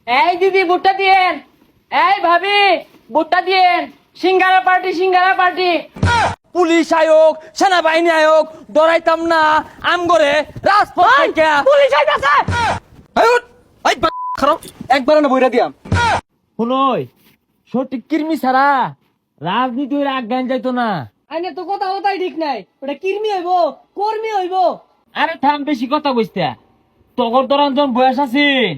এই দিদি ভুট্টা দিয়েন, এই ভাবি ভুট্টা দিয়েন, সিঙ্গারা পার্টি সিঙ্গারা পার্টি। পুলিশ আয়োগ সেনাবাহিনী আয়োগ ডরাইতাম না আম করে রাজপথ থেকে পুলিশ আইতাছে। একবার না বইরা দিয়াম। শুনই সঠিক কির্মি ছাড়া রাজনীতি হইলে আজ্ঞান যাইতো না। আইনে তো কথা কথাই ঠিক নাই, ওটা কির্মি হইব কর্মী হইব। আরে থাম বেশি কথা কইস্তা, তগর দরাঞ্জন বয়স আছিস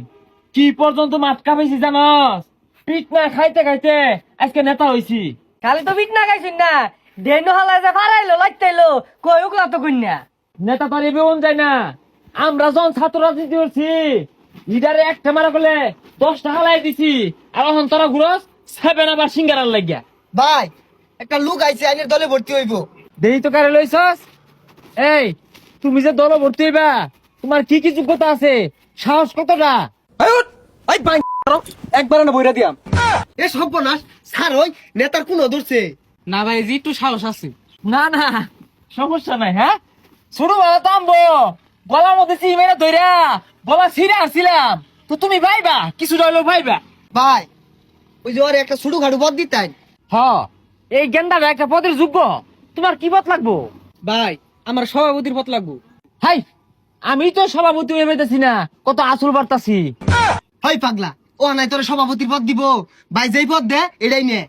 কি পর্যন্ত মাতকা পেয়েছি জানস? পিট না খাইতে খাইতে আজকে নেতা হইছি। খালি তো বিট না গাইছিন না, ডেনো হালা যে ফারাইলো লাগতাইলো কই ওগুলা তো কইনা। নেতা তো আর এবেউন যায় না। আমরা যখন ছাত্র রাজনীতি করছি লিডারে একটা মারা করলে 10 টাকা লাই দিছি, আর এখন তোরা ঘুরস 7 আবার সিঙ্গারার লাগিয়া। ভাই একটা লোক আইছে আইনের দলে ভর্তি হইব। দেরি তো কারে লইছস? এই তুমি যে দল ভর্তি হইবা তোমার কি কি যোগ্যতা আছে, সাহস কতটা? একবার না বইরা দিয়াম। এ সর্বনাশ স্যার ওই নেতার কোন ধরছে না ভাই জি একটু সাহস আছে। না না সমস্যা নাই। হ্যাঁ শুরু ভালো তামবো গলার মধ্যে চিমেরা ধইরা গলা ছিঁড়ে আসছিলাম তো তুমি ভাইবা কিছু রইলো ভাইবা। ভাই ওই যে ওর একটা ছোট খাটো পদ দিতেন। হ এই গেন্দা একটা পদের যোগ্য, তোমার কি পথ লাগবো? ভাই আমার সভাপতির পথ লাগবো। হাই আমি তো সভাপতি হয়ে পেতেছি না, কত আসল বার্তাছি। হয় পাগলা ও নাই তোর সভাপতির পদ দিব। ভাই যেই পদ দে এটাই নে।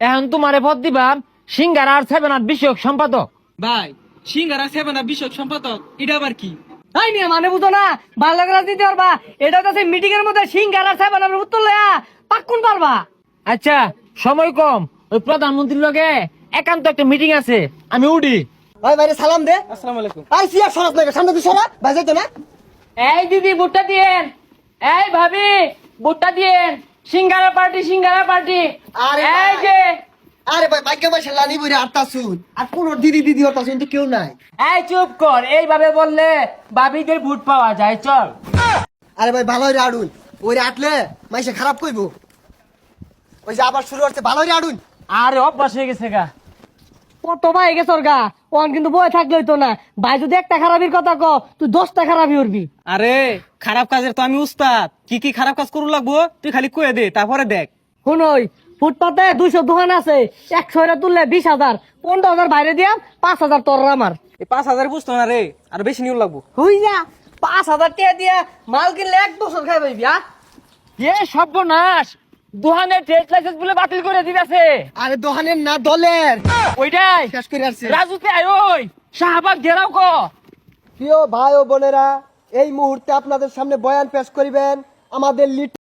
এখন তোমারে পদ দিবাম সিঙ্গার আর 7 বিষয়ক সম্পাদক। ভাই সিঙ্গারা সেভেনা বিষয়ক সম্পাদক এটা আবার কি? তাই নিয়ে মানে বুঝো না, ভালো রাজনীতি পারবা এটা তো মিটিং এর মধ্যে সিঙ্গারা সেভেনার উত্তর লয়া পাক্কুন পারবা। আচ্ছা সময় কম, ওই প্রধানমন্ত্রীর লগে একান্ত একটা মিটিং আছে, আমি উঠি। ভাই ভাইরে সালাম দে। আসসালামু আলাইকুম। আর সিয়া সরাস না সামনে তুই সরা ভাই যাইতো না। এই দিদি ভুট্টা দিয়েন, এই ভাবি ভুট্টা দিয়েন, সিঙ্গারা পার্টি সিঙ্গারা পার্টি। আরে এই ভাই। যে আরে ভাই ভাগ্য ভাই লানি বইরে আটটা শুন আর কোন দিদি দিদি ওর পাশে তো কেউ নাই। এই চুপ কর, এইভাবে বললে ভাবিদের ভোট পাওয়া যায়। চল আরে ভাই ভালো হইরে আড়ুন ওইরে আটলে মাইসে খারাপ কইবো। ওই যে আবার শুরু হচ্ছে ভালো হইরে আড়ুন। আরে অভ্যাস হয়ে গেছে গা। কত ভাই গেছর গা ওন কিন্তু বয়ে থাকলে হইতো না। ভাই যদি একটা খারাপির কথা ক তুই 10টা খারাপি উঠবি। আরে খারাপ কাজের তো আমি উস্তাদ, কি কি খারাপ কাজ করু লাগবো তুই খালি কয়ে দে তারপরে দেখ। শুনই ফুটপাতে 200 দোকান আছে, 100 এর তুললে 20,000, 15,000 বাইরে দিয়াম, 5,000 তোর আমার। এই 5,000 বুঝতো না রে, আর বেশি নিউ লাগবো। হই যা 5,000 টাকা দিয়া মাল কিনলে 1 বছর খাই পাইবি। এ সর্বনাশ, দোকানের ট্রেড লাইসেন্স বলে বাতিল করে দিতেছে। আরে দোকানের না দলের ওইটাই শেষ করে আসছে। রাজুতে আয়, ওই শাহবাগ ঘেরাও ক। প্রিয় ভাই ও বোনেরা, এই মুহূর্তে আপনাদের সামনে বয়ান পেশ করিবেন আমাদের লিড